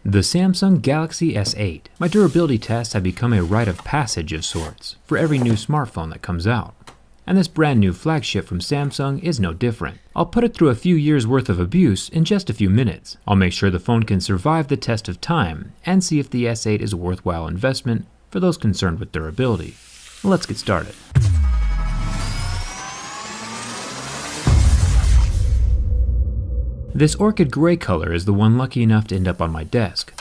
The Samsung Galaxy S8. My durability tests have become a rite of passage of sorts for every new smartphone that comes out. And this brand new flagship from Samsung is no different. I'll put it through a few years worth of abuse in just a few minutes. I'll make sure the phone can survive the test of time and see if the S8 is a worthwhile investment for those concerned with durability. Let's get started. This orchid gray color is the one lucky enough to end up on my desk.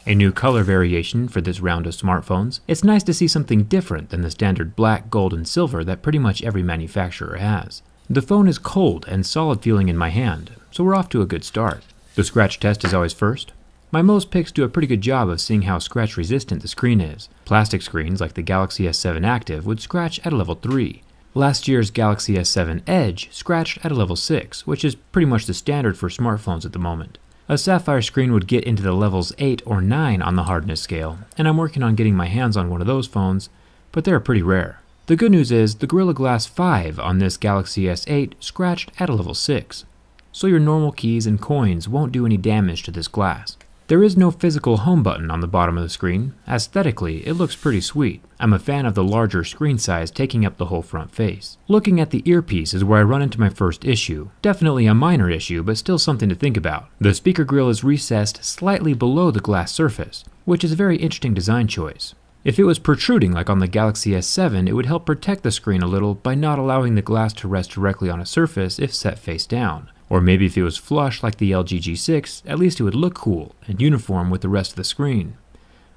A new color variation for this round of smartphones. It's nice to see something different than the standard black, gold, and silver that pretty much every manufacturer has. The phone is cold and solid feeling in my hand, so we're off to a good start. The scratch test is always first. My Mo's picks do a pretty good job of seeing how scratch resistant the screen is. Plastic screens like the Galaxy S7 Active would scratch at a level 3. Last year's Galaxy S7 Edge scratched at a level 6, which is pretty much the standard for smartphones at the moment. A sapphire screen would get into the levels 8 or 9 on the hardness scale, and I'm working on getting my hands on one of those phones, but they're pretty rare. The good news is the Gorilla Glass 5 on this Galaxy S8 scratched at a level 6, so your normal keys and coins won't do any damage to this glass. There is no physical home button on the bottom of the screen. Aesthetically, it looks pretty sweet. I'm a fan of the larger screen size taking up the whole front face. Looking at the earpiece is where I run into my first issue. Definitely a minor issue, but still something to think about. The speaker grill is recessed slightly below the glass surface, which is a very interesting design choice. If it was protruding like on the Galaxy S7, it would help protect the screen a little by not allowing the glass to rest directly on a surface if set face down. Or maybe if it was flush like the LG G6, at least it would look cool and uniform with the rest of the screen.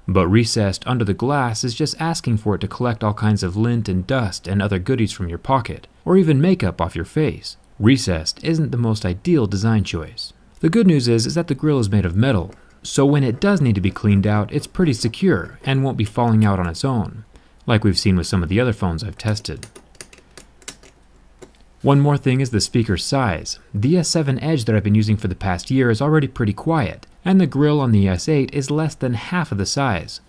But recessed under the glass is just asking for it to collect all kinds of lint and dust and other goodies from your pocket, or even makeup off your face. Recessed isn't the most ideal design choice. The good news is that the grill is made of metal, so when it does need to be cleaned out, it's pretty secure and won't be falling out on its own, like we've seen with some of the other phones I've tested. One more thing is the speaker size. The S7 Edge that I've been using for the past year is already pretty quiet, and the grill on the S8 is less than half of the size.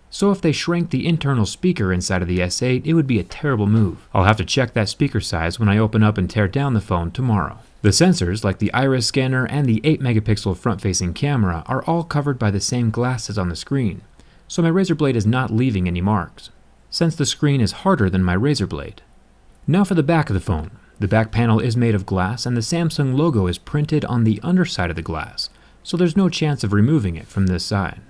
So if they shrank the internal speaker inside of the S8, it would be a terrible move. I'll have to check that speaker size when I open up and tear down the phone tomorrow. The sensors, like the iris scanner and the 8-megapixel front-facing camera, are all covered by the same glass as on the screen, so my razor blade is not leaving any marks, since the screen is harder than my razor blade. Now for the back of the phone. The back panel is made of glass and the Samsung logo is printed on the underside of the glass, so there's no chance of removing it from this side.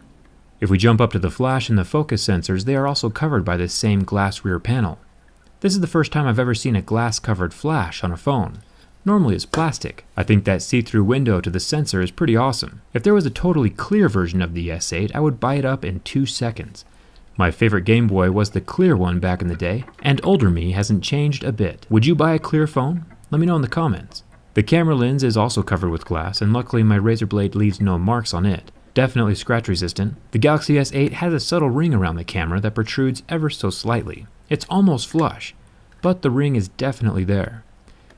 If we jump up to the flash and the focus sensors, they are also covered by this same glass rear panel. This is the first time I've ever seen a glass-covered flash on a phone. Normally it's plastic. I think that see-through window to the sensor is pretty awesome. If there was a totally clear version of the S8, I would buy it up in 2 seconds. My favorite Game Boy was the clear one back in the day, and older me hasn't changed a bit. Would you buy a clear phone? Let me know in the comments. The camera lens is also covered with glass, and luckily my razor blade leaves no marks on it. Definitely scratch resistant. The Galaxy S8 has a subtle ring around the camera that protrudes ever so slightly. It's almost flush, but the ring is definitely there.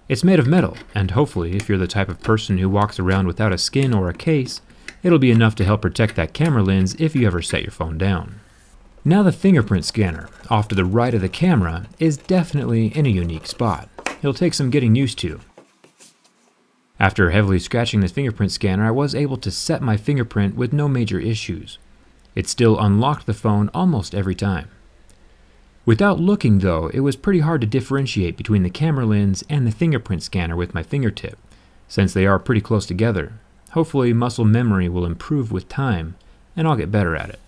It's made of metal, and hopefully, if you're the type of person who walks around without a skin or a case, it'll be enough to help protect that camera lens if you ever set your phone down. Now the fingerprint scanner, off to the right of the camera, is definitely in a unique spot. It'll take some getting used to. After heavily scratching the fingerprint scanner, I was able to set my fingerprint with no major issues. It still unlocked the phone almost every time. Without looking though, it was pretty hard to differentiate between the camera lens and the fingerprint scanner with my fingertip, since they are pretty close together. Hopefully muscle memory will improve with time, and I'll get better at it.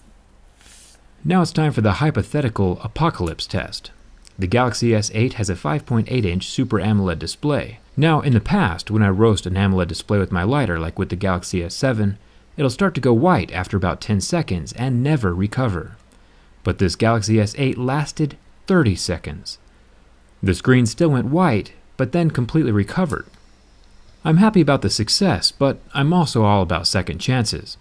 Now it's time for the hypothetical apocalypse test. The Galaxy S8 has a 5.8-inch Super AMOLED display. Now in the past, when I roast an AMOLED display with my lighter like with the Galaxy S7, it'll start to go white after about 10 seconds and never recover. But this Galaxy S8 lasted 30 seconds. The screen still went white, but then completely recovered. I'm happy about the success, but I'm also all about second chances.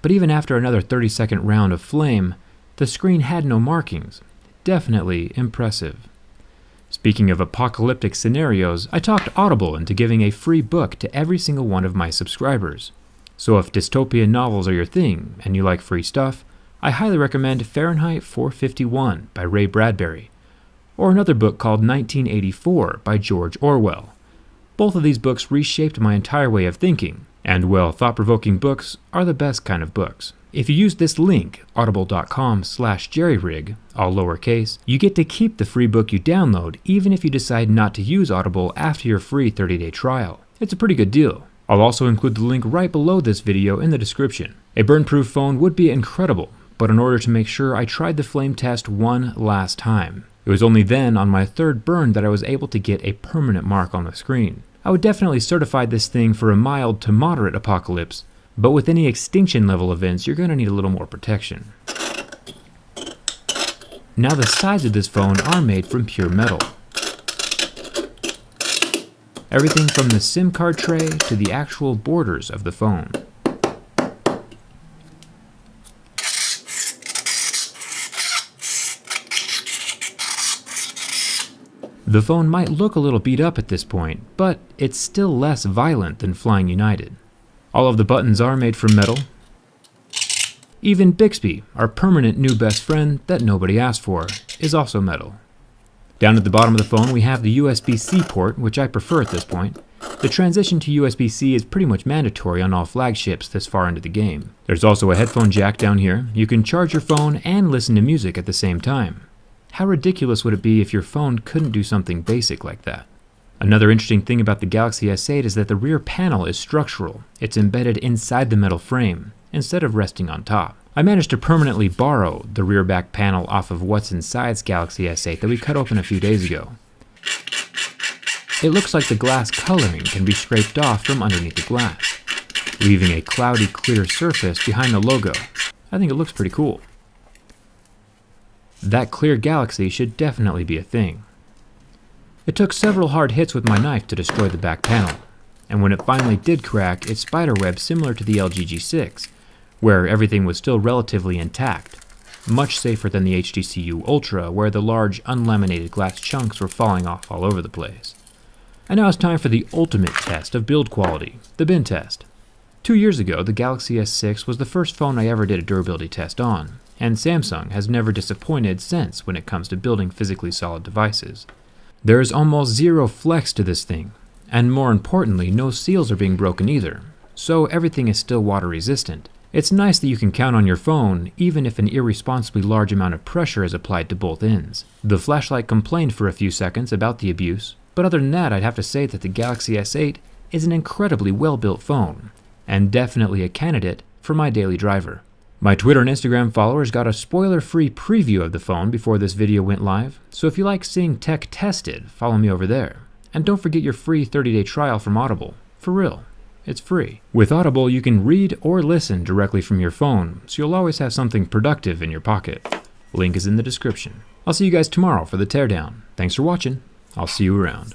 But even after another 30-second round of flame, the screen had no markings. Definitely impressive. Speaking of apocalyptic scenarios, I talked Audible into giving a free book to every single one of my subscribers. So if dystopian novels are your thing and you like free stuff, I highly recommend Fahrenheit 451 by Ray Bradbury, or another book called 1984 by George Orwell. Both of these books reshaped my entire way of thinking, and well, thought-provoking books are the best kind of books. If you use this link, audible.com/jerryrig, all lowercase, you get to keep the free book you download even if you decide not to use Audible after your free 30-day trial. It's a pretty good deal. I'll also include the link right below this video in the description. A burn-proof phone would be incredible, but in order to make sure, I tried the flame test one last time. It was only then, on my third burn, that I was able to get a permanent mark on the screen. I would definitely certify this thing for a mild to moderate apocalypse, but with any extinction level events, you're going to need a little more protection. Now the sides of this phone are made from pure metal. Everything from the SIM card tray to the actual borders of the phone. The phone might look a little beat up at this point, but it's still less violent than Flying United. All of the buttons are made from metal. Even Bixby, our permanent new best friend that nobody asked for, is also metal. Down at the bottom of the phone we have the USB-C port, which I prefer at this point. The transition to USB-C is pretty much mandatory on all flagships this far into the game. There's also a headphone jack down here. You can charge your phone and listen to music at the same time. How ridiculous would it be if your phone couldn't do something basic like that? Another interesting thing about the Galaxy S8 is that the rear panel is structural. It's embedded inside the metal frame, instead of resting on top. I managed to permanently borrow the rear back panel off of what's inside's Galaxy S8 that we cut open a few days ago. It looks like the glass coloring can be scraped off from underneath the glass, leaving a cloudy clear surface behind the logo. I think it looks pretty cool. That clear Galaxy should definitely be a thing. It took several hard hits with my knife to destroy the back panel, and when it finally did crack, it's spiderweb similar to the LG G6, where everything was still relatively intact, much safer than the HTC Ultra, where the large unlaminated glass chunks were falling off all over the place. And now it's time for the ultimate test of build quality, the bin test. 2 years ago, the Galaxy S6 was the first phone I ever did a durability test on, and Samsung has never disappointed since when it comes to building physically solid devices. There is almost zero flex to this thing, and more importantly, no seals are being broken either, so everything is still water resistant. It's nice that you can count on your phone, even if an irresponsibly large amount of pressure is applied to both ends. The flashlight complained for a few seconds about the abuse, but other than that, I'd have to say that the Galaxy S8 is an incredibly well-built phone, and definitely a candidate for my daily driver. My Twitter and Instagram followers got a spoiler-free preview of the phone before this video went live, so if you like seeing tech tested, follow me over there. And don't forget your free 30-day trial from Audible. For real, it's free. With Audible, you can read or listen directly from your phone, so you'll always have something productive in your pocket. Link is in the description. I'll see you guys tomorrow for the teardown. Thanks for watching. I'll see you around.